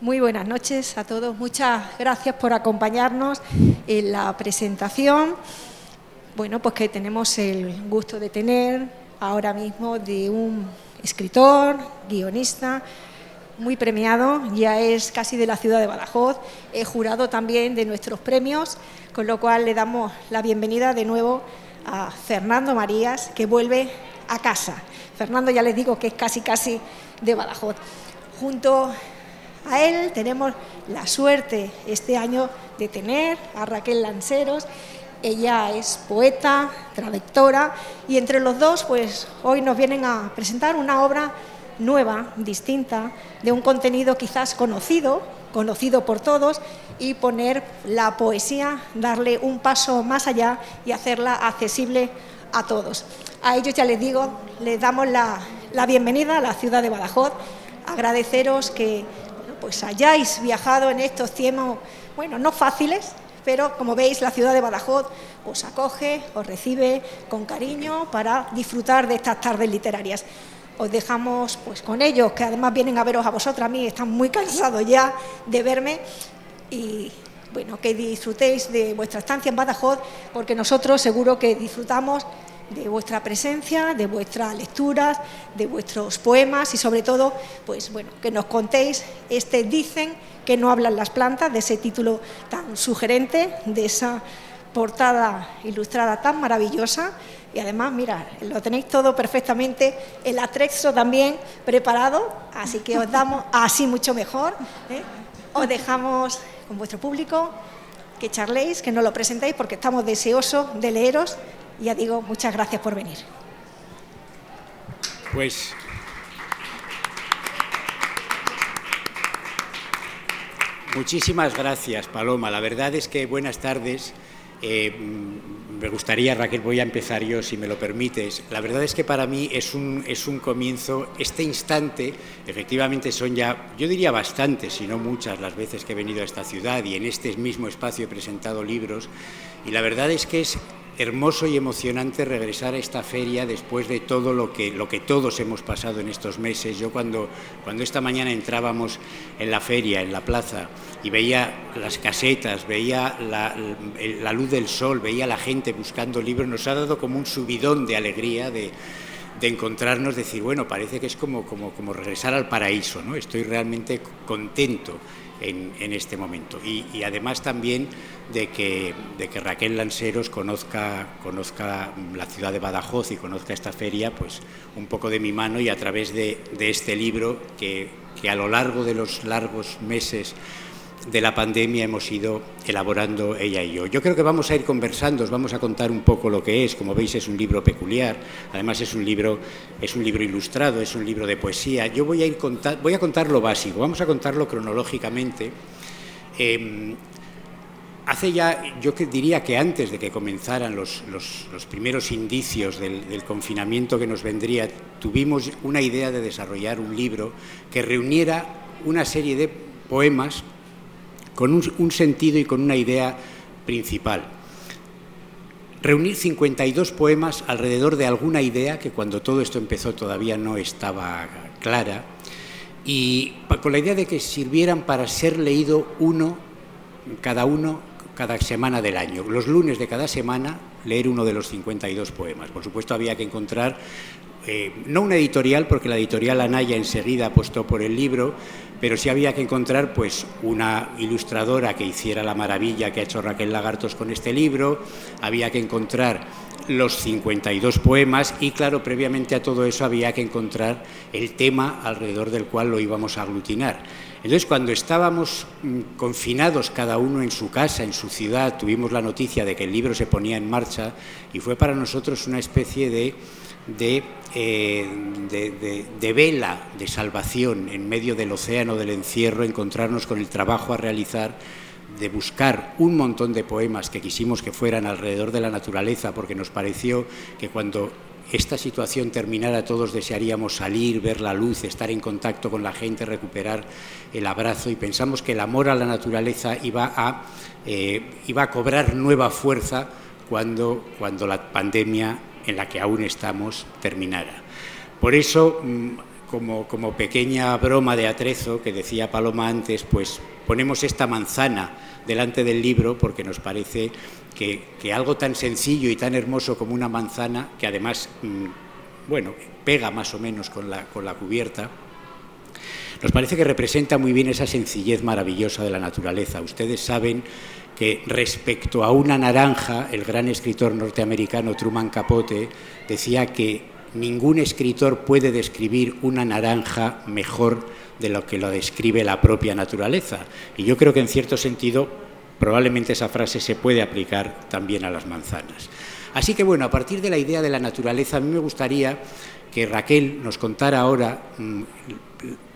Muy buenas noches a todos. Muchas gracias por acompañarnos en la presentación. Bueno, pues que tenemos el gusto de tener ahora mismo de un escritor, guionista, muy premiado, ya es casi de la ciudad de Badajoz, es jurado también de nuestros premios, con lo cual le damos la bienvenida de nuevo a Fernando Marías, que vuelve a casa. Fernando, ya les digo que es casi de Badajoz. Junto a él tenemos la suerte este año de tener a Raquel Lanceros. Ella es poeta, traductora, y entre los dos pues hoy nos vienen a presentar una obra nueva, distinta, de un contenido quizás conocido por todos, y poner la poesía, darle un paso más allá y hacerla accesible a todos. A ellos, ya les digo, les damos la bienvenida a la ciudad de Badajoz. Agradeceros que pues hayáis viajado en estos tiempos, bueno, no fáciles, pero como veis la ciudad de Badajoz os acoge, os recibe con cariño para disfrutar de estas tardes literarias. Os dejamos pues con ellos, que además vienen a veros a vosotras. A mí están muy cansados ya de verme, y bueno, que disfrutéis de vuestra estancia en Badajoz, porque nosotros seguro que disfrutamos de vuestra presencia, de vuestras lecturas, de vuestros poemas y sobre todo, pues bueno, que nos contéis Dicen que no hablan las plantas, de ese título tan sugerente, de esa portada ilustrada tan maravillosa. Y además, mira, lo tenéis todo perfectamente, el atrezzo también preparado, así que os damos así mucho mejor, ¿eh? Os dejamos con vuestro público, que charléis, que nos lo presentéis, porque estamos deseosos de leeros. Y ya digo, muchas gracias por venir. Pues muchísimas gracias, Paloma. La verdad es que buenas tardes. Me gustaría, Raquel, voy a empezar yo, si me lo permites. La verdad es que para mí es un comienzo. Este instante, efectivamente, son ya, yo diría bastantes, si no muchas, las veces que he venido a esta ciudad y en este mismo espacio he presentado libros. Y la verdad es que es hermoso y emocionante regresar a esta feria después de todo lo que todos hemos pasado en estos meses. Yo cuando esta mañana entrábamos en la feria, en la plaza, y veía las casetas, veía la luz del sol, veía a la gente buscando libros, nos ha dado como un subidón de alegría de encontrarnos, decir, bueno, parece que es como regresar al paraíso, ¿no? Estoy realmente contento en este momento. Y además también de que Raquel Lanceros conozca la ciudad de Badajoz y conozca esta feria, pues un poco de mi mano, y a través de este libro que a lo largo de los largos meses de la pandemia hemos ido elaborando ella y yo. Yo creo que vamos a ir conversando, os vamos a contar un poco lo que es. Como veis, es un libro peculiar, además es un libro ilustrado, es un libro de poesía. Yo voy a contar lo básico, vamos a contarlo cronológicamente. Hace ya, yo diría que antes de que comenzaran los primeros indicios del confinamiento que nos vendría, tuvimos una idea de desarrollar un libro que reuniera una serie de poemas con un sentido y con una idea principal. Reunir 52 poemas alrededor de alguna idea que cuando todo esto empezó todavía no estaba clara, y con la idea de que sirvieran para ser leído cada semana del año. Los lunes de cada semana leer uno de los 52 poemas. Por supuesto, había que encontrar no una editorial, porque la editorial Anaya enseguida apostó por el libro, pero sí había que encontrar pues una ilustradora que hiciera la maravilla que ha hecho Raquel Lagartos con este libro. Había que encontrar los 52 poemas y, claro, previamente a todo eso había que encontrar el tema alrededor del cual lo íbamos a aglutinar. Entonces, cuando estábamos confinados cada uno en su casa, en su ciudad, tuvimos la noticia de que el libro se ponía en marcha, y fue para nosotros una especie de vela de salvación en medio del océano del encierro, encontrarnos con el trabajo a realizar de buscar un montón de poemas que quisimos que fueran alrededor de la naturaleza, porque nos pareció que cuando esta situación terminara todos desearíamos salir, ver la luz, estar en contacto con la gente, recuperar el abrazo, y pensamos que el amor a la naturaleza iba a cobrar nueva fuerza cuando la pandemia en la que aún estamos terminara. Por eso como pequeña broma de atrezo que decía Paloma antes, pues ponemos esta manzana delante del libro porque nos parece que algo tan sencillo y tan hermoso como una manzana, que además, bueno, pega más o menos con la cubierta, nos parece que representa muy bien esa sencillez maravillosa de la naturaleza. Ustedes saben que respecto a una naranja, el gran escritor norteamericano Truman Capote decía que ningún escritor puede describir una naranja mejor de lo que lo describe la propia naturaleza. Y yo creo que en cierto sentido probablemente esa frase se puede aplicar también a las manzanas. Así que bueno, a partir de la idea de la naturaleza, a mí me gustaría que Raquel nos contara ahora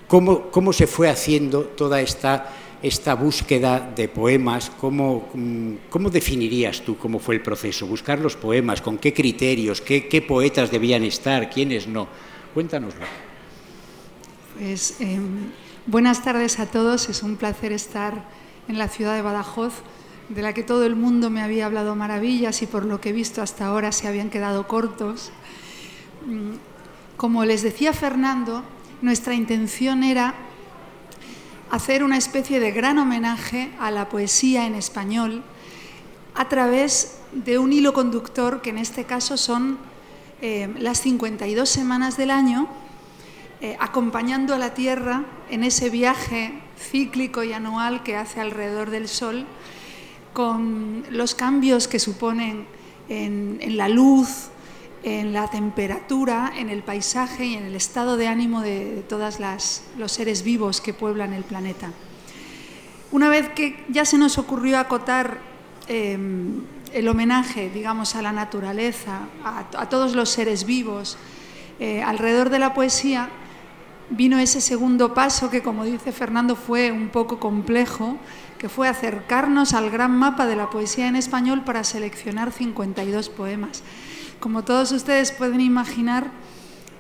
cómo se fue haciendo toda esta búsqueda de poemas. ¿Cómo definirías tú cómo fue el proceso? Buscar los poemas, con qué criterios, qué poetas debían estar, quiénes no. Cuéntanoslo. Pues buenas tardes a todos, es un placer estar en la ciudad de Badajoz, de la que todo el mundo me había hablado maravillas y por lo que he visto hasta ahora se habían quedado cortos. Como les decía Fernando, nuestra intención era hacer una especie de gran homenaje a la poesía en español a través de un hilo conductor que en este caso son las 52 semanas del año, acompañando a la Tierra en ese viaje cíclico y anual que hace alrededor del Sol, con los cambios que suponen en la luz, en la temperatura, en el paisaje y en el estado de ánimo de todos los seres vivos que pueblan el planeta. Una vez que ya se nos ocurrió acotar el homenaje, digamos, a la naturaleza, a todos los seres vivos, alrededor de la poesía, vino ese segundo paso que, como dice Fernando, fue un poco complejo, que fue acercarnos al gran mapa de la poesía en español para seleccionar 52 poemas. Como todos ustedes pueden imaginar,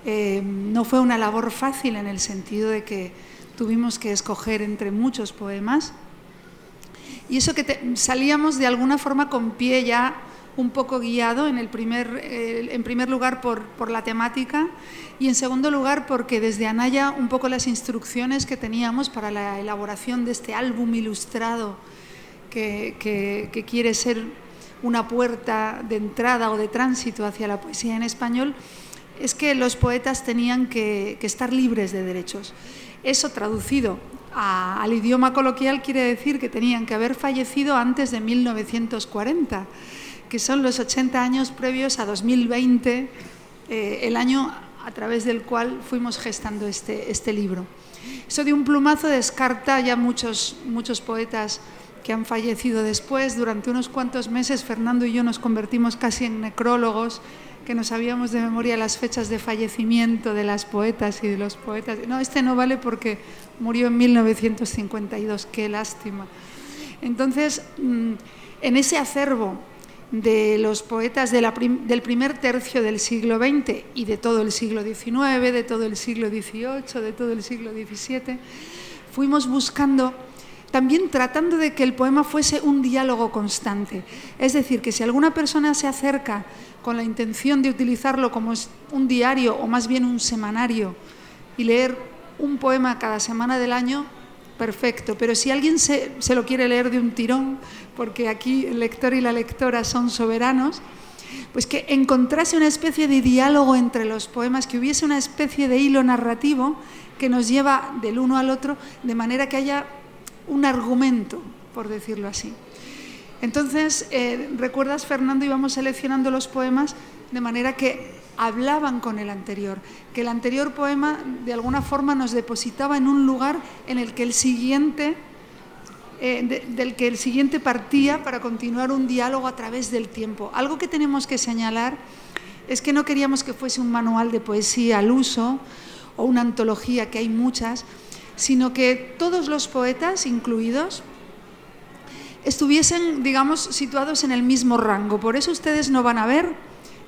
no fue una labor fácil en el sentido de que tuvimos que escoger entre muchos poemas. Y eso que salíamos de alguna forma con pie ya un poco guiado, en primer lugar por la temática y en segundo lugar porque desde Anaya un poco las instrucciones que teníamos para la elaboración de este álbum ilustrado que quiere ser una puerta de entrada o de tránsito hacia la poesía en español, es que los poetas tenían que estar libres de derechos. Eso traducido al idioma coloquial quiere decir que tenían que haber fallecido antes de 1940, que son los 80 años previos a 2020, el año a través del cual fuimos gestando este libro. Eso de un plumazo descarta ya muchos poetas que han fallecido después. Durante unos cuantos meses Fernando y yo nos convertimos casi en necrólogos, que nos sabíamos de memoria las fechas de fallecimiento de las poetas y de los poetas. No, este no vale porque murió en 1952, qué lástima. Entonces, en ese acervo de los poetas del primer tercio del siglo XX y de todo el siglo XIX, de todo el siglo XVIII, de todo el siglo XVII, fuimos buscando, también tratando de que el poema fuese un diálogo constante. Es decir, que si alguna persona se acerca con la intención de utilizarlo como un diario o más bien un semanario y leer un poema cada semana del año, perfecto. Pero si alguien se lo quiere leer de un tirón, porque aquí el lector y la lectora son soberanos, pues que encontrase una especie de diálogo entre los poemas, que hubiese una especie de hilo narrativo que nos lleva del uno al otro, de manera que haya un argumento, por decirlo así. Entonces, ¿recuerdas, Fernando? Íbamos seleccionando los poemas de manera que hablaban con el anterior, que el anterior poema de alguna forma nos depositaba en un lugar en el que el siguiente, del que el siguiente partía para continuar un diálogo a través del tiempo. Algo que tenemos que señalar es que no queríamos que fuese un manual de poesía al uso o una antología, que hay muchas, sino que todos los poetas incluidos estuviesen, digamos, situados en el mismo rango. Por eso ustedes no van a ver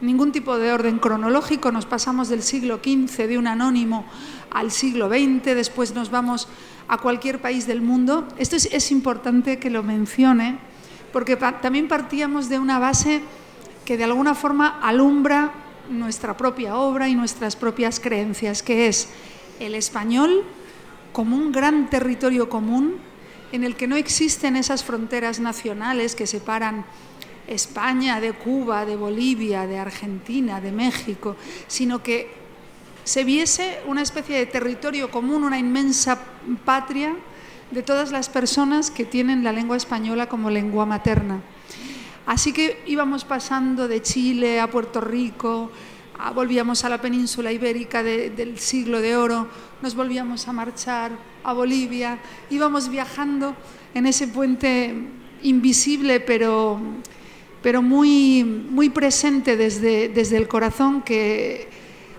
ningún tipo de orden cronológico. Nos pasamos del siglo XV, de un anónimo, al siglo XX, después nos vamos a cualquier país del mundo. Esto es importante que lo mencione, porque también partíamos de una base que de alguna forma alumbra nuestra propia obra y nuestras propias creencias, que es el español como un gran territorio común en el que no existen esas fronteras nacionales que separan España de Cuba, de Bolivia, de Argentina, de México, sino que se viese una especie de territorio común, una inmensa patria de todas las personas que tienen la lengua española como lengua materna. Así que íbamos pasando de Chile a Puerto Rico, volvíamos a la península ibérica del siglo de oro, nos volvíamos a marchar a Bolivia, íbamos viajando en ese puente invisible pero muy, muy presente desde el corazón, que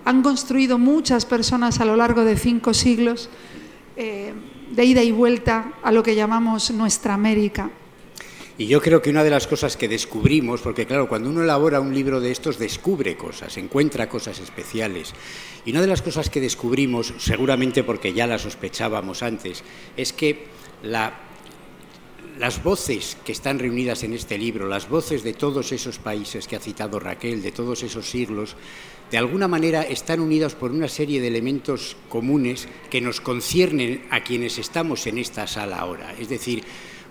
han construido muchas personas a lo largo de 5 siglos, de ida y vuelta a lo que llamamos nuestra América. Y yo creo que una de las cosas que descubrimos, porque claro, cuando uno elabora un libro de estos descubre cosas, encuentra cosas especiales, y una de las cosas que descubrimos, seguramente porque ya las sospechábamos antes, es que las voces que están reunidas en este libro, las voces de todos esos países que ha citado Raquel, de todos esos siglos, de alguna manera están unidas por una serie de elementos comunes que nos conciernen a quienes estamos en esta sala ahora. Es decir,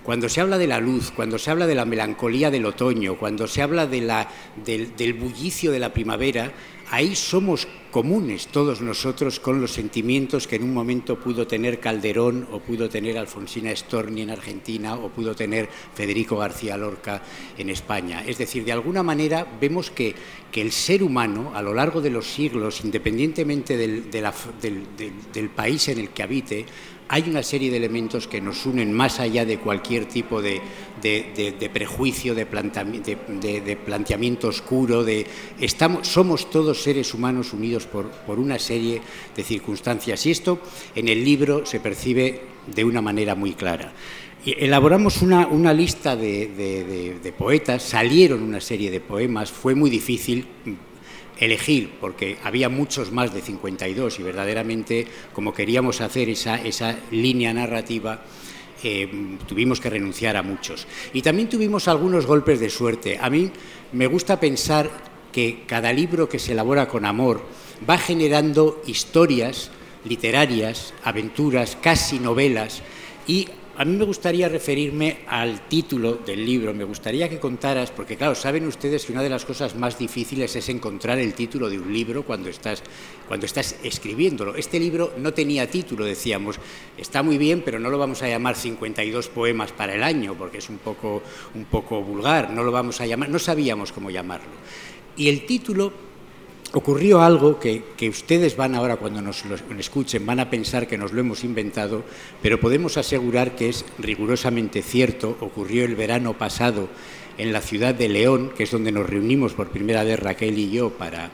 cuando se habla de la luz, cuando se habla de la melancolía del otoño, cuando se habla del bullicio de la primavera, ahí somos comunes todos nosotros con los sentimientos que en un momento pudo tener Calderón o pudo tener Alfonsina Storni en Argentina o pudo tener Federico García Lorca en España. Es decir, de alguna manera vemos que el ser humano a lo largo de los siglos, independientemente del país en el que habite, hay una serie de elementos que nos unen más allá de cualquier tipo de prejuicio, de planteamiento oscuro. Somos todos seres humanos unidos por una serie de circunstancias, y esto en el libro se percibe de una manera muy clara. Elaboramos una lista de poetas, salieron una serie de poemas, fue muy difícil elegir, porque había muchos más de 52 y verdaderamente, como queríamos hacer esa línea narrativa, tuvimos que renunciar a muchos. Y también tuvimos algunos golpes de suerte. A mí me gusta pensar que cada libro que se elabora con amor va generando historias literarias, aventuras, casi novelas, y a mí me gustaría referirme al título del libro. Me gustaría que contaras, porque claro, saben ustedes que una de las cosas más difíciles es encontrar el título de un libro cuando estás escribiéndolo. Este libro no tenía título, decíamos, está muy bien, pero no lo vamos a llamar 52 poemas para el año, porque es un poco vulgar, no lo vamos a llamar, no sabíamos cómo llamarlo. Y el título, ocurrió algo que ustedes van ahora, cuando nos lo escuchen, van a pensar que nos lo hemos inventado, pero podemos asegurar que es rigurosamente cierto. Ocurrió el verano pasado en la ciudad de León, que es donde nos reunimos por primera vez Raquel y yo para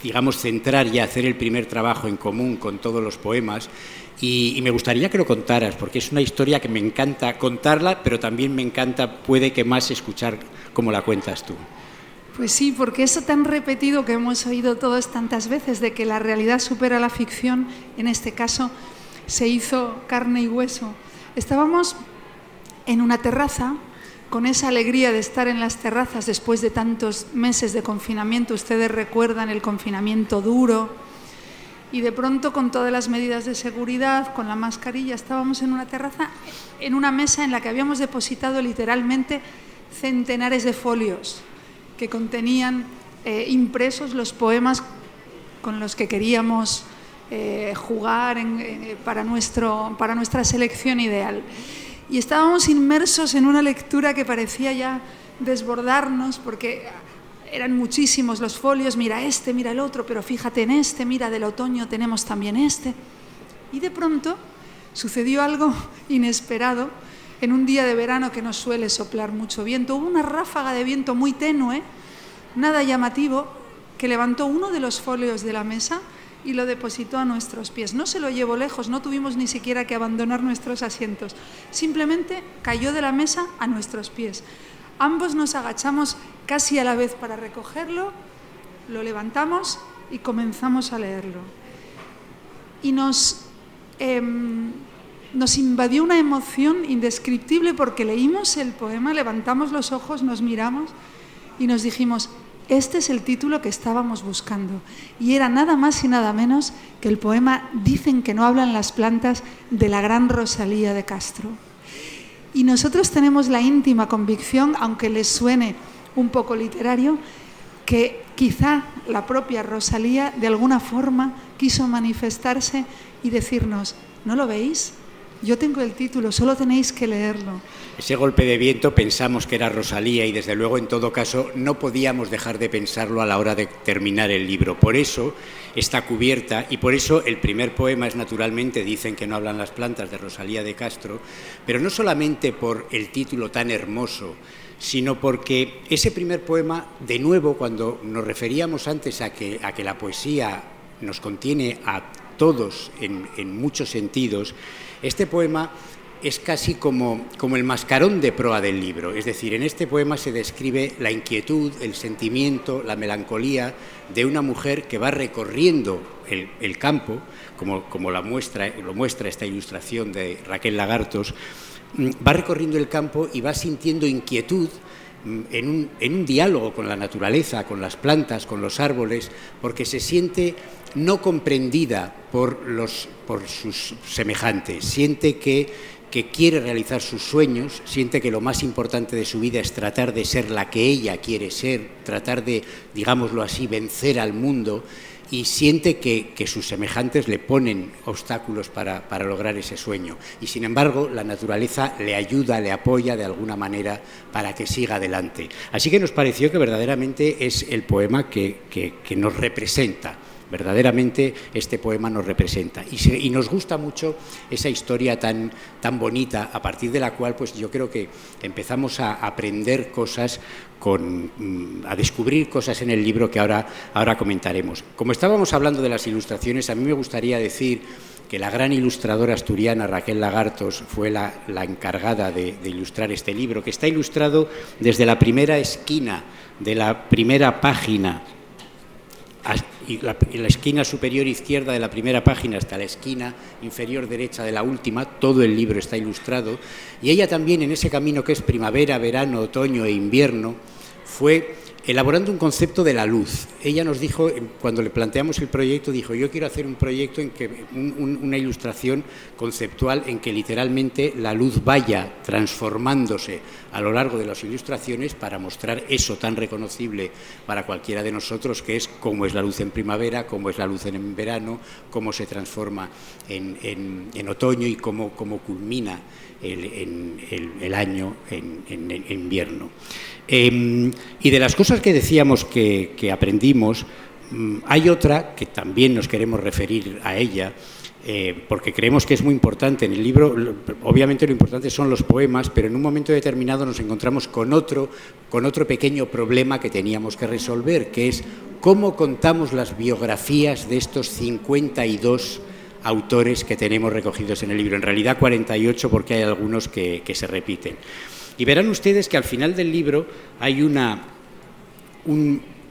digamos, centrar y hacer el primer trabajo en común con todos los poemas. Y me gustaría que lo contaras, porque es una historia que me encanta contarla, pero también me encanta, puede que más, escuchar cómo la cuentas tú. Pues sí, porque eso tan repetido que hemos oído todos tantas veces, de que la realidad supera la ficción, en este caso se hizo carne y hueso. Estábamos en una terraza, con esa alegría de estar en las terrazas después de tantos meses de confinamiento. Ustedes recuerdan el confinamiento duro, y de pronto, con todas las medidas de seguridad, con la mascarilla, estábamos en una terraza, en una mesa en la que habíamos depositado literalmente centenares de folios que contenían impresos los poemas con los que queríamos jugar para nuestra selección ideal. Y estábamos inmersos en una lectura que parecía ya desbordarnos, porque eran muchísimos los folios, mira este, mira el otro, pero fíjate en este, mira, del otoño tenemos también este. Y de pronto sucedió algo inesperado. En un día de verano que no suele soplar mucho viento, hubo una ráfaga de viento muy tenue, nada llamativo, que levantó uno de los folios de la mesa y lo depositó a nuestros pies. No se lo llevó lejos, no tuvimos ni siquiera que abandonar nuestros asientos, simplemente cayó de la mesa a nuestros pies. Ambos nos agachamos casi a la vez para recogerlo, lo levantamos y comenzamos a leerlo. Y nos invadió una emoción indescriptible, porque leímos el poema, levantamos los ojos, nos miramos y nos dijimos: este es el título que estábamos buscando. Y era nada más y nada menos que el poema Dicen que no hablan las plantas, de la gran Rosalía de Castro. Y nosotros tenemos la íntima convicción, aunque les suene un poco literario, que quizá la propia Rosalía de alguna forma quiso manifestarse y decirnos: ¿no lo veis? Yo tengo el título, solo tenéis que leerlo. Ese golpe de viento pensamos que era Rosalía y desde luego en todo caso no podíamos dejar de pensarlo a la hora de terminar el libro. Por eso está cubierta y por eso el primer poema es naturalmente Dicen que no hablan las plantas, de Rosalía de Castro, pero no solamente por el título tan hermoso, sino porque ese primer poema, de nuevo, cuando nos referíamos antes a que la poesía nos contiene a todos en muchos sentidos, este poema es casi como el mascarón de proa del libro. Es decir, en este poema se describe la inquietud, el sentimiento, la melancolía de una mujer que va recorriendo el campo, como lo muestra esta ilustración de Raquel Lagartos, va recorriendo el campo y va sintiendo inquietud en un diálogo con la naturaleza, con las plantas, con los árboles, porque se siente no comprendida por sus semejantes, siente que quiere realizar sus sueños, siente que lo más importante de su vida es tratar de ser la que ella quiere ser, tratar de, digámoslo así, vencer al mundo, y siente que sus semejantes le ponen obstáculos para lograr ese sueño. Y sin embargo, la naturaleza le ayuda, le apoya de alguna manera para que siga adelante. Así que nos pareció que verdaderamente es el poema que nos representa. Verdaderamente este poema nos representa y nos gusta mucho esa historia tan bonita, a partir de la cual pues yo creo que empezamos a aprender cosas, a descubrir cosas en el libro que ahora comentaremos. Como estábamos hablando de las ilustraciones, a mí me gustaría decir que la gran ilustradora asturiana Raquel Lagartos fue la encargada de ilustrar este libro, que está ilustrado desde la primera esquina de la primera página, y la esquina superior izquierda de la primera página hasta la esquina inferior derecha de la última, todo el libro está ilustrado, y ella también en ese camino que es primavera, verano, otoño e invierno, fue elaborando un concepto de la luz. Ella nos dijo, cuando le planteamos el proyecto, dijo: yo quiero hacer un proyecto en que una ilustración conceptual en que literalmente la luz vaya transformándose a lo largo de las ilustraciones para mostrar eso tan reconocible para cualquiera de nosotros, que es cómo es la luz en primavera, cómo es la luz en verano, cómo se transforma en otoño y cómo culmina el año en invierno. Y de las cosas que decíamos que aprendimos, hay otra que también nos queremos referir a ella, porque creemos que es muy importante. En el libro, obviamente lo importante son los poemas, pero en un momento determinado nos encontramos con otro pequeño problema que teníamos que resolver, que es cómo contamos las biografías de estos 52 autores que tenemos recogidos en el libro. En realidad 48, porque hay algunos que se repiten. Y verán ustedes que al final del libro hay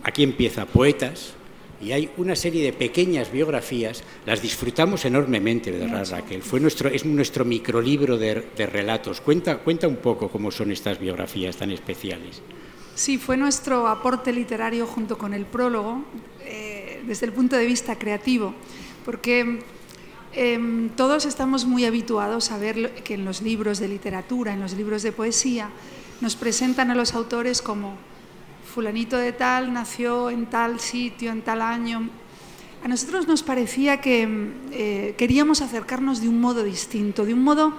aquí empieza poetas, y hay una serie de pequeñas biografías. Las disfrutamos enormemente, ¿verdad, Raquel? Es nuestro microlibro de relatos. Cuenta un poco cómo son estas biografías tan especiales. Sí, fue nuestro aporte literario junto con el prólogo, desde el punto de vista creativo, porque todos estamos muy habituados a ver que en los libros de literatura, en los libros de poesía, nos presentan a los autores como fulanito de tal nació en tal sitio, en tal año. A nosotros nos parecía que queríamos acercarnos de un modo distinto, de un modo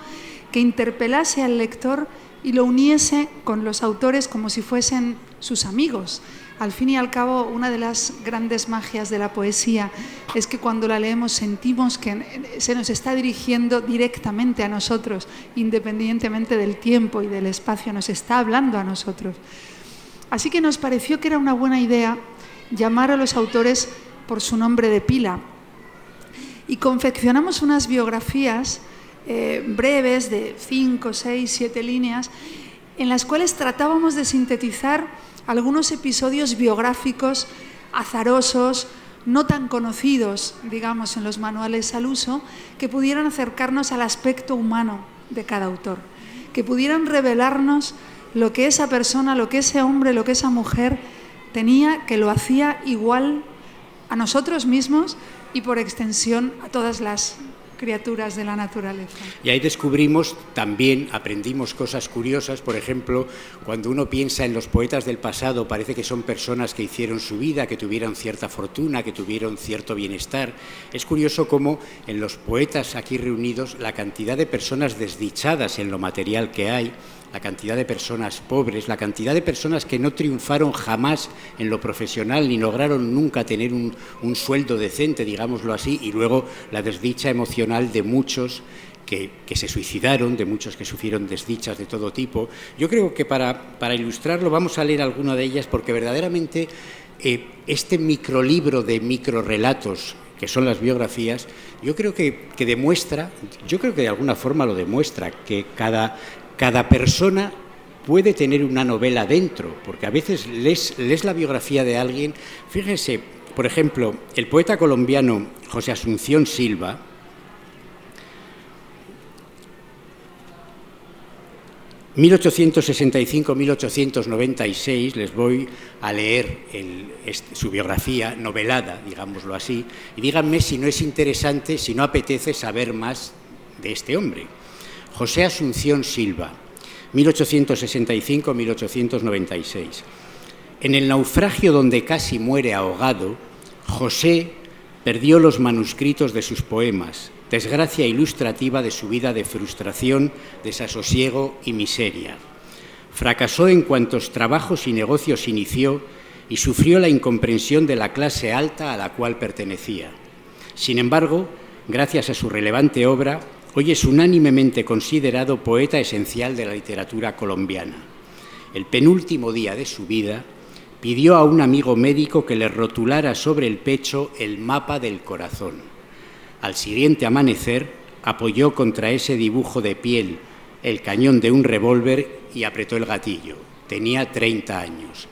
que interpelase al lector y lo uniese con los autores como si fuesen sus amigos. Al fin y al cabo, una de las grandes magias de la poesía es que cuando la leemos sentimos que se nos está dirigiendo directamente a nosotros, independientemente del tiempo y del espacio, nos está hablando a nosotros. Así que nos pareció que era una buena idea llamar a los autores por su nombre de pila. Y confeccionamos unas biografías breves de 5, 6, 7 líneas, en las cuales tratábamos de sintetizar algunos episodios biográficos azarosos, no tan conocidos, digamos, en los manuales al uso, que pudieran acercarnos al aspecto humano de cada autor, que pudieran revelarnos lo que esa persona, lo que ese hombre, lo que esa mujer tenía, que lo hacía igual a nosotros mismos y por extensión a todas las criaturas de la naturaleza. Y ahí descubrimos, también aprendimos cosas curiosas. Por ejemplo, cuando uno piensa en los poetas del pasado, parece que son personas que hicieron su vida, que tuvieron cierta fortuna, que tuvieron cierto bienestar. Es curioso cómo en los poetas aquí reunidos la cantidad de personas desdichadas en lo material que hay, la cantidad de personas pobres, la cantidad de personas que no triunfaron jamás en lo profesional ni lograron nunca tener un sueldo decente, digámoslo así, y luego la desdicha emocional de muchos que se suicidaron, de muchos que sufrieron desdichas de todo tipo. Yo creo que para ilustrarlo vamos a leer alguna de ellas, porque verdaderamente este microlibro de microrelatos que son las biografías, yo creo que demuestra, yo creo que de alguna forma lo demuestra, que cada persona puede tener una novela dentro, porque a veces lees la biografía de alguien. Fíjese, por ejemplo, el poeta colombiano José Asunción Silva, (1865-1896), les voy a leer su biografía novelada, digámoslo así, y díganme si no es interesante, si no apetece saber más de este hombre. José Asunción Silva, 1865-1896. En el naufragio donde casi muere ahogado, José perdió los manuscritos de sus poemas, desgracia ilustrativa de su vida de frustración, desasosiego y miseria. Fracasó en cuantos trabajos y negocios inició y sufrió la incomprensión de la clase alta a la cual pertenecía. Sin embargo, gracias a su relevante obra, hoy es unánimemente considerado poeta esencial de la literatura colombiana. El penúltimo día de su vida, pidió a un amigo médico que le rotulara sobre el pecho el mapa del corazón. Al siguiente amanecer, apoyó contra ese dibujo de piel el cañón de un revólver y apretó el gatillo. Tenía 30 años.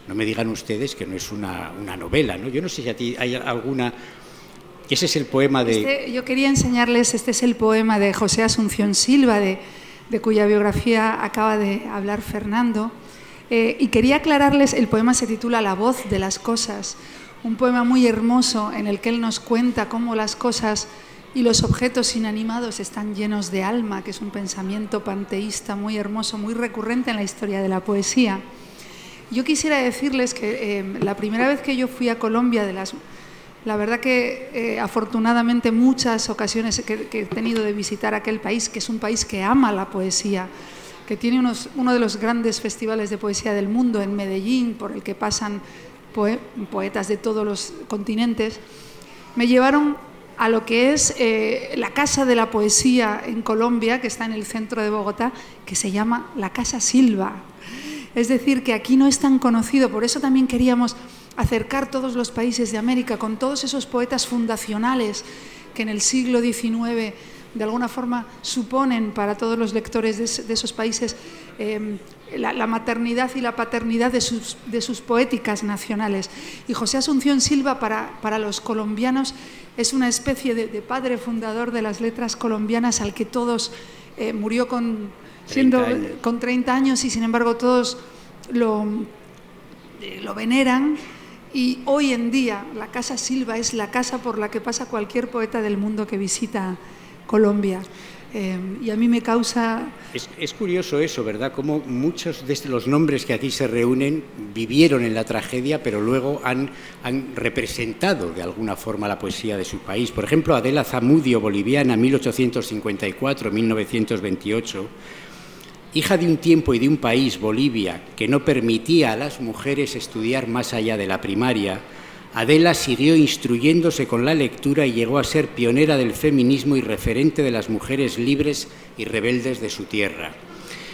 No me digan ustedes que no es una novela, ¿no? Yo no sé si a ti hay alguna... Ese es el poema de... yo quería enseñarles, este es el poema de José Asunción Silva, de cuya biografía acaba de hablar Fernando. Y quería aclararles, el poema se titula La voz de las cosas, un poema muy hermoso en el que él nos cuenta cómo las cosas y los objetos inanimados están llenos de alma, que es un pensamiento panteísta muy hermoso, muy recurrente en la historia de la poesía. Yo quisiera decirles que la primera vez que yo fui a Colombia, la verdad que afortunadamente muchas ocasiones que he tenido de visitar aquel país, que es un país que ama la poesía, que tiene uno de los grandes festivales de poesía del mundo en Medellín, por el que pasan poetas de todos los continentes, me llevaron a lo que es la Casa de la Poesía en Colombia, que está en el centro de Bogotá, que se llama la Casa Silva. Es decir, que aquí no es tan conocido, por eso también queríamos acercar todos los países de América con todos esos poetas fundacionales que en el siglo XIX de alguna forma suponen para todos los lectores de esos países la maternidad y la paternidad de sus poéticas nacionales. Y José Asunción Silva para los colombianos es una especie de padre fundador de las letras colombianas, al que todos murió con 30 años y sin embargo todos lo veneran. Y hoy en día la Casa Silva es la casa por la que pasa cualquier poeta del mundo que visita Colombia. Y a mí me causa... Es curioso eso, ¿verdad? Como muchos de los nombres que aquí se reúnen vivieron en la tragedia, pero luego han representado de alguna forma la poesía de su país. Por ejemplo, Adela Zamudio, boliviana, 1854-1928, hija de un tiempo y de un país, Bolivia, que no permitía a las mujeres estudiar más allá de la primaria, Adela siguió instruyéndose con la lectura y llegó a ser pionera del feminismo y referente de las mujeres libres y rebeldes de su tierra.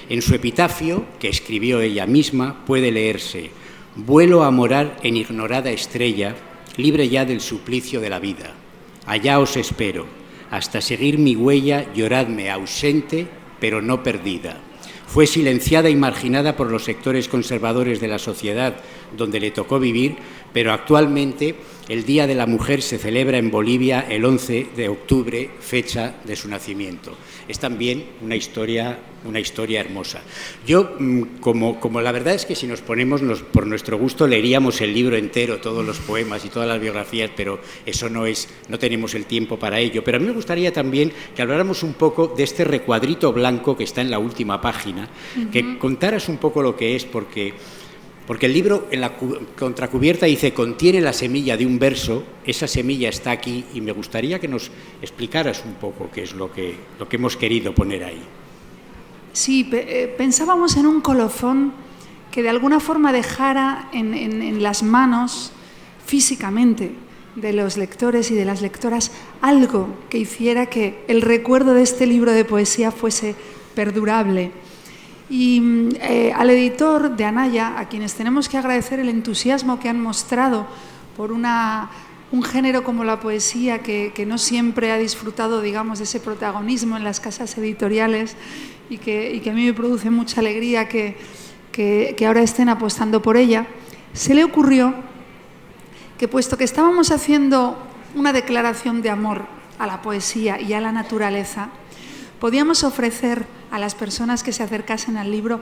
En su epitafio, que escribió ella misma, puede leerse: «Vuelo a morar en ignorada estrella, libre ya del suplicio de la vida. Allá os espero. Hasta seguir mi huella, lloradme ausente, pero no perdida». Fue silenciada y marginada por los sectores conservadores de la sociedad donde le tocó vivir, pero actualmente el Día de la Mujer se celebra en Bolivia el 11 de octubre, fecha de su nacimiento. Es también una historia hermosa. Yo, como la verdad es que si nos ponemos por nuestro gusto, leeríamos el libro entero, todos los poemas y todas las biografías, pero eso no tenemos el tiempo para ello. Pero a mí me gustaría también que habláramos un poco de este recuadrito blanco que está en la última página, que contaras un poco lo que es, porque el libro en la contracubierta dice contiene la semilla de un verso, esa semilla está aquí y me gustaría que nos explicaras un poco qué es lo que hemos querido poner ahí. Sí, pensábamos en un colofón que de alguna forma dejara en las manos físicamente de los lectores y de las lectoras algo que hiciera que el recuerdo de este libro de poesía fuese perdurable. Y al editor de Anaya, a quienes tenemos que agradecer el entusiasmo que han mostrado por un género como la poesía que no siempre ha disfrutado, digamos, de ese protagonismo en las casas editoriales y que a mí me produce mucha alegría que ahora estén apostando por ella, se le ocurrió que, puesto que estábamos haciendo una declaración de amor a la poesía y a la naturaleza, podíamos ofrecer a las personas que se acercasen al libro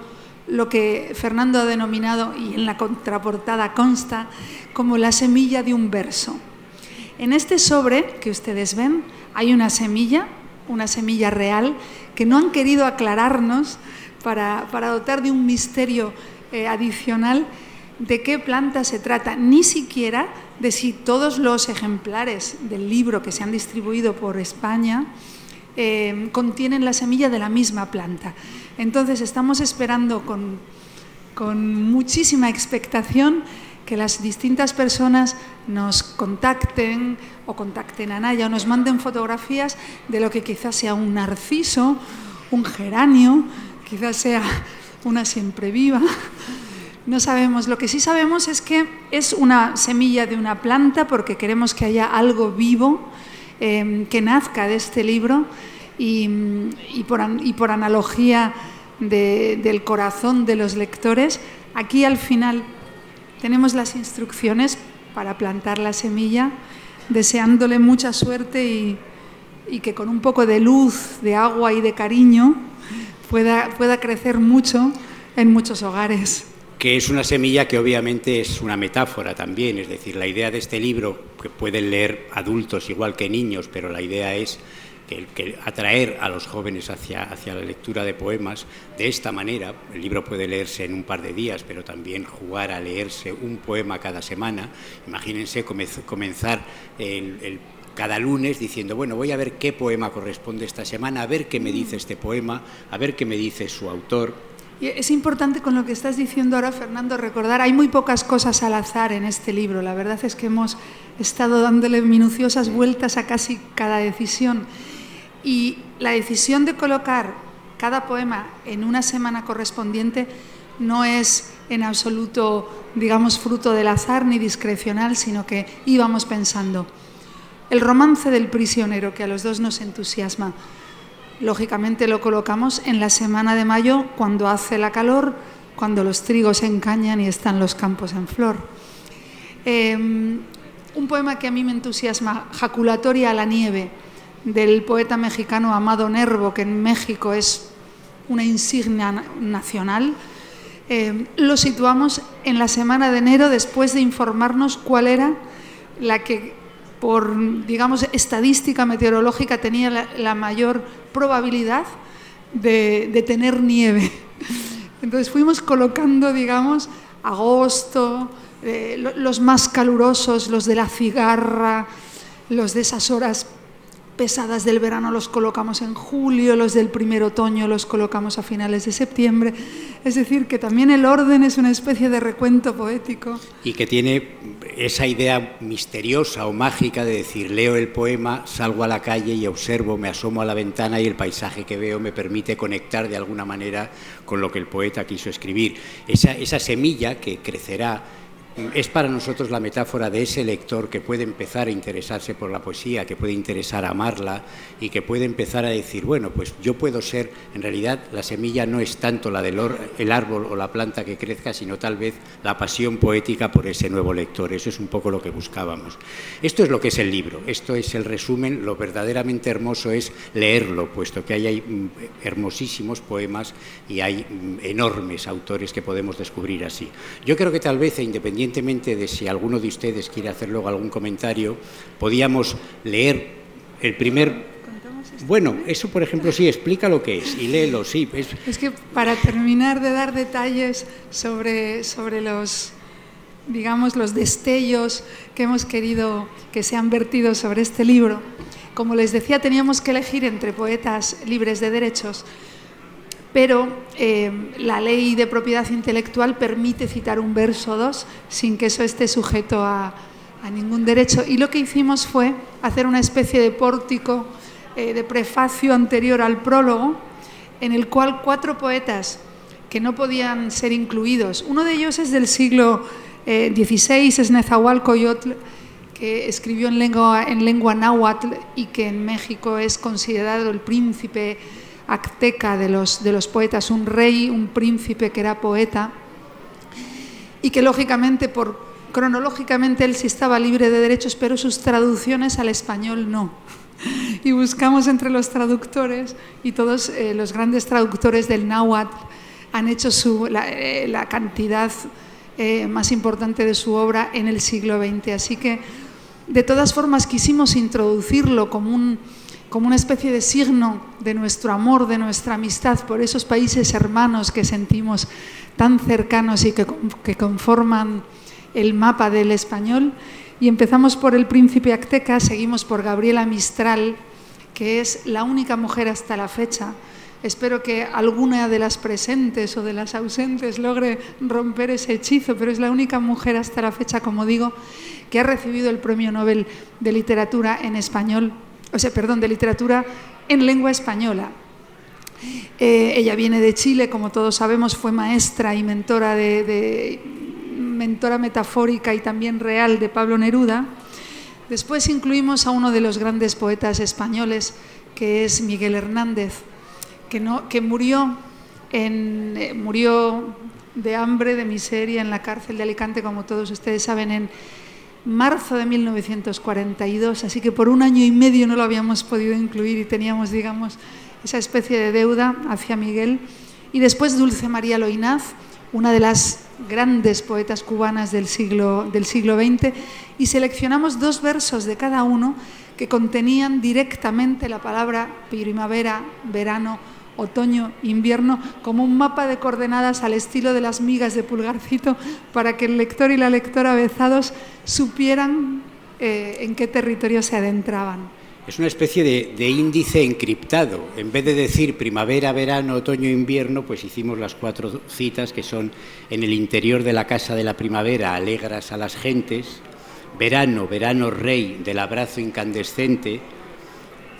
lo que Fernando ha denominado, y en la contraportada consta, como la semilla de un verso. En este sobre que ustedes ven hay una semilla real, que no han querido aclararnos para dotar de un misterio adicional de qué planta se trata, ni siquiera de si todos los ejemplares del libro que se han distribuido por España contienen la semilla de la misma planta. Entonces estamos esperando con muchísima expectación que las distintas personas nos contacten o contacten a Anaya o nos manden fotografías de lo que quizás sea un narciso, un geranio, quizás sea una siempreviva. No sabemos. Lo que sí sabemos es que es una semilla de una planta, porque queremos que haya algo vivo que nazca de este libro y por analogía del corazón de los lectores. Aquí al final tenemos las instrucciones para plantar la semilla, deseándole mucha suerte y que con un poco de luz, de agua y de cariño pueda crecer mucho en muchos hogares. Que es una semilla que obviamente es una metáfora también, es decir, la idea de este libro, que pueden leer adultos igual que niños, pero la idea es que atraer a los jóvenes hacia la lectura de poemas de esta manera. El libro puede leerse en un par de días, pero también jugar a leerse un poema cada semana. Imagínense comenzar cada lunes diciendo, bueno, voy a ver qué poema corresponde esta semana, a ver qué me dice este poema, a ver qué me dice su autor. Y es importante, con lo que estás diciendo ahora, Fernando, recordar, hay muy pocas cosas al azar en este libro. La verdad es que hemos estado dándole minuciosas vueltas a casi cada decisión. Y la decisión de colocar cada poema en una semana correspondiente no es en absoluto, digamos, fruto del azar ni discrecional, sino que íbamos pensando. El romance del prisionero, que a los dos nos entusiasma, lógicamente lo colocamos en la semana de mayo, cuando hace la calor, cuando los trigos se encañan y están los campos en flor. Un poema que a mí me entusiasma, Jaculatoria a la nieve, del poeta mexicano Amado Nervo, que en México es una insignia nacional. Lo situamos en la semana de enero, después de informarnos cuál era la que, por, digamos, estadística meteorológica, tenía la mayor probabilidad de tener nieve. Entonces fuimos colocando, digamos, agosto, los más calurosos, los de la cigarra, los de esas horas pesadas del verano los colocamos en julio, los del primer otoño los colocamos a finales de septiembre. Es decir, que también el orden es una especie de recuento poético. Y que tiene esa idea misteriosa o mágica de decir, leo el poema, salgo a la calle y observo, me asomo a la ventana y el paisaje que veo me permite conectar de alguna manera con lo que el poeta quiso escribir. Esa semilla que crecerá es para nosotros la metáfora de ese lector que puede empezar a interesarse por la poesía, que puede interesar a amarla y que puede empezar a decir, bueno, pues yo puedo ser, en realidad la semilla no es tanto la del el árbol o la planta que crezca, sino tal vez la pasión poética por ese nuevo lector. Eso es un poco lo que buscábamos. Esto es lo que es el libro, esto es el resumen. Lo verdaderamente hermoso es leerlo, puesto que hay hermosísimos poemas y hay enormes autores que podemos descubrir así. Yo creo que tal vez, independientemente de si alguno de ustedes quiere hacer luego algún comentario, podíamos leer el primer... Bueno, eso por ejemplo sí, explica lo que es y léelo, sí. Es que para terminar de dar detalles sobre los, digamos, los destellos que hemos querido que se han vertido sobre este libro, como les decía, teníamos que elegir entre poetas libres de derechos, pero la ley de propiedad intelectual permite citar un verso o dos sin que eso esté sujeto a ningún derecho. Y lo que hicimos fue hacer una especie de pórtico, de prefacio anterior al prólogo, en el cual 4 poetas que no podían ser incluidos. Uno de ellos es del siglo XVI, es Nezahualcóyotl, que escribió en lengua náhuatl y que en México es considerado el príncipe azteca de los poetas, un rey, un príncipe que era poeta y que lógicamente, cronológicamente él sí estaba libre de derechos, pero sus traducciones al español no. Y buscamos entre los traductores, y todos los grandes traductores del náhuatl han hecho la cantidad más importante de su obra en el siglo XX. Así que, de todas formas, quisimos introducirlo como una especie de signo de nuestro amor, de nuestra amistad por esos países hermanos que sentimos tan cercanos y que conforman el mapa del español. Y empezamos por el príncipe azteca, seguimos por Gabriela Mistral, que es la única mujer hasta la fecha. Espero que alguna de las presentes o de las ausentes logre romper ese hechizo, pero es la única mujer hasta la fecha, como digo, que ha recibido el Premio Nobel de Literatura en español, de literatura en lengua española. Ella viene de Chile, como todos sabemos, fue maestra y mentora mentora metafórica y también real de Pablo Neruda. Después incluimos a uno de los grandes poetas españoles, que es Miguel Hernández, que murió de hambre, de miseria en la cárcel de Alicante, como todos ustedes saben, en marzo de 1942, así que por 1 año y medio no lo habíamos podido incluir y teníamos, digamos, esa especie de deuda hacia Miguel. Y después Dulce María Loynaz, una de las grandes poetas cubanas del siglo XX, y seleccionamos 2 versos de cada uno que contenían directamente la palabra primavera, verano, otoño, invierno, como un mapa de coordenadas al estilo de las migas de Pulgarcito, para que el lector y la lectora avezados supieran en qué territorio se adentraban. Es una especie de índice encriptado. En vez de decir primavera, verano, otoño, invierno, pues hicimos las 4 citas que son: en el interior de la casa de la primavera alegras a las gentes, verano, verano rey del abrazo incandescente,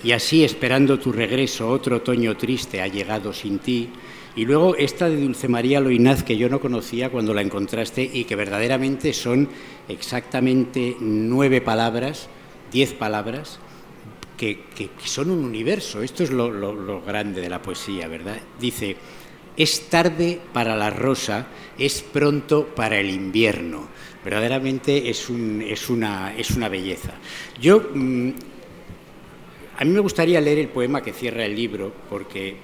y así esperando tu regreso otro otoño triste ha llegado sin ti. Y luego esta de Dulce María Loynaz, que yo no conocía cuando la encontraste, y que verdaderamente son exactamente 9 palabras, 10 palabras, que son un universo. Esto es lo grande de la poesía, ¿verdad? Dice: es tarde para la rosa, es pronto para el invierno. Verdaderamente es una belleza. A mí me gustaría leer el poema que cierra el libro porque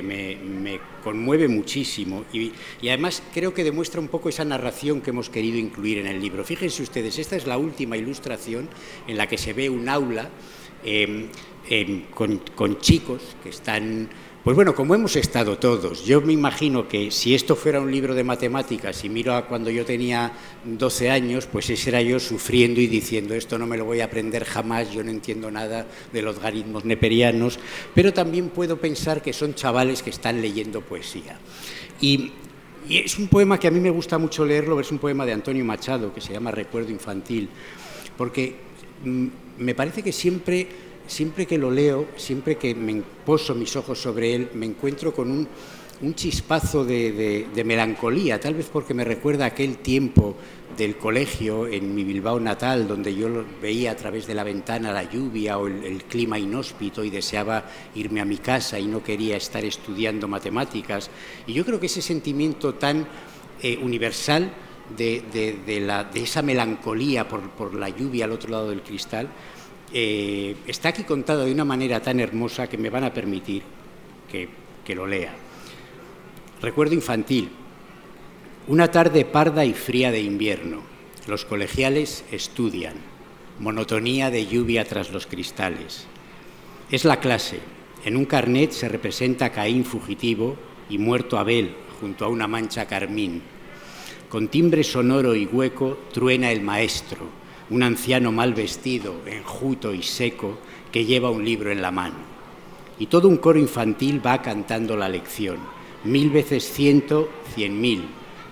me conmueve muchísimo y además creo que demuestra un poco esa narración que hemos querido incluir en el libro. Fíjense ustedes, esta es la última ilustración en la que se ve un aula con chicos que están, pues bueno, como hemos estado todos. Yo me imagino que si esto fuera un libro de matemáticas y miro a cuando yo tenía 12 años, pues ese era yo sufriendo y diciendo: esto no me lo voy a aprender jamás, yo no entiendo nada de los logaritmos neperianos. Pero también puedo pensar que son chavales que están leyendo poesía. Y es un poema que a mí me gusta mucho leerlo, es un poema de Antonio Machado que se llama Recuerdo infantil, porque me parece que siempre que lo leo, siempre que me poso mis ojos sobre él, me encuentro con un chispazo de melancolía, tal vez porque me recuerda aquel tiempo del colegio en mi Bilbao natal, donde yo veía a través de la ventana la lluvia o el clima inhóspito y deseaba irme a mi casa y no quería estar estudiando matemáticas. Y yo creo que ese sentimiento tan universal de esa melancolía por la lluvia al otro lado del cristal está aquí contado de una manera tan hermosa que me van a permitir que lo lea. Recuerdo infantil. Una tarde parda y fría de invierno. Los colegiales estudian. Monotonía de lluvia tras los cristales. Es la clase. En un carnet se representa a Caín fugitivo y muerto Abel junto a una mancha carmín. Con timbre sonoro y hueco truena el maestro, un anciano mal vestido, enjuto y seco, que lleva un libro en la mano. Y todo un coro infantil va cantando la lección. 1000 veces 100, 100.000.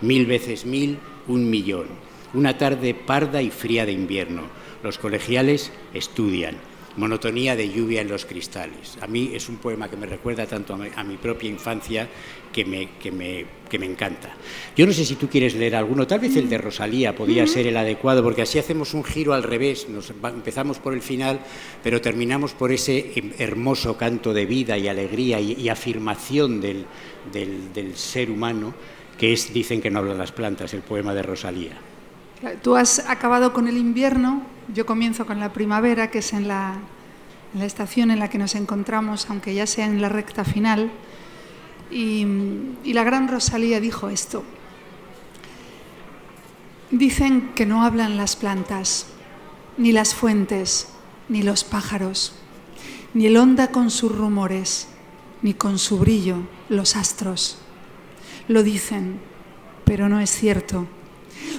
1000 veces 1000, 1.000.000. Una tarde parda y fría de invierno. Los colegiales estudian. Monotonía de lluvia en los cristales. A mí es un poema que me recuerda tanto a mi propia infancia que me encanta. Yo no sé si tú quieres leer alguno, tal vez el de Rosalía podría ser el adecuado, porque así hacemos un giro al revés. Empezamos por el final, pero terminamos por ese hermoso canto de vida y alegría y afirmación del ser humano, que es Dicen que no hablan las plantas, el poema de Rosalía. Tú has acabado con el invierno, yo comienzo con la primavera, que es en la estación en la que nos encontramos, aunque ya sea en la recta final. Y la gran Rosalía dijo esto. Dicen que no hablan las plantas, ni las fuentes, ni los pájaros, ni el onda con sus rumores, ni con su brillo los astros. Lo dicen, pero no es cierto.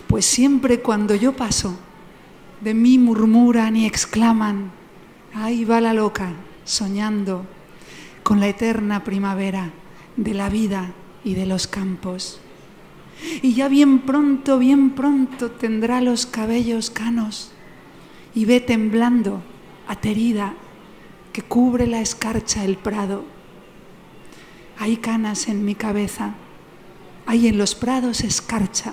Pues siempre cuando yo paso, de mí murmuran y exclaman, ahí va la loca, soñando con la eterna primavera de la vida y de los campos. Y ya bien pronto tendrá los cabellos canos y ve temblando, aterida, que cubre la escarcha el prado. Hay canas en mi cabeza, hay en los prados escarcha.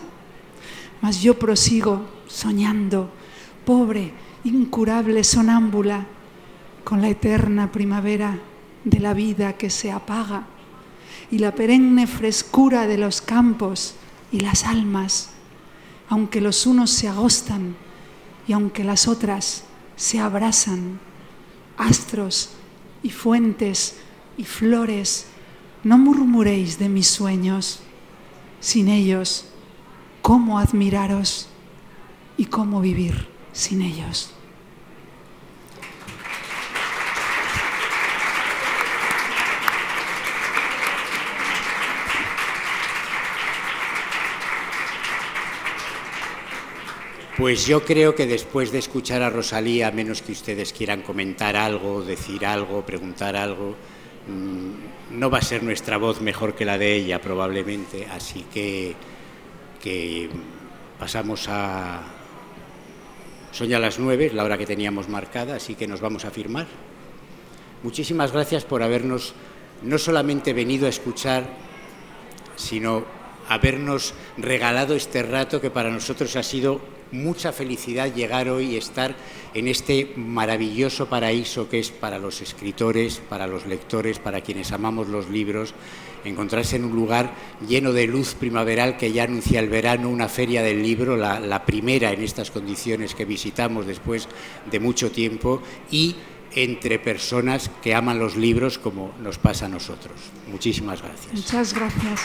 Mas yo prosigo soñando, pobre, incurable sonámbula, con la eterna primavera de la vida que se apaga y la perenne frescura de los campos y las almas, aunque los unos se agostan y aunque las otras se abrasan. Astros y fuentes y flores, no murmuréis de mis sueños. Sin ellos, ¿cómo admiraros y cómo vivir sin ellos? Pues yo creo que después de escuchar a Rosalía, a menos que ustedes quieran comentar algo, decir algo, preguntar algo, no va a ser nuestra voz mejor que la de ella probablemente, así que pasamos a... Son ya las 9, la hora que teníamos marcada, así que nos vamos a firmar. Muchísimas gracias por habernos no solamente venido a escuchar, sino habernos regalado este rato que para nosotros ha sido mucha felicidad llegar hoy y estar en este maravilloso paraíso que es para los escritores, para los lectores, para quienes amamos los libros, encontrarse en un lugar lleno de luz primaveral que ya anuncia el verano, una feria del libro, la primera en estas condiciones que visitamos después de mucho tiempo, y entre personas que aman los libros como nos pasa a nosotros. Muchísimas gracias. Muchas gracias.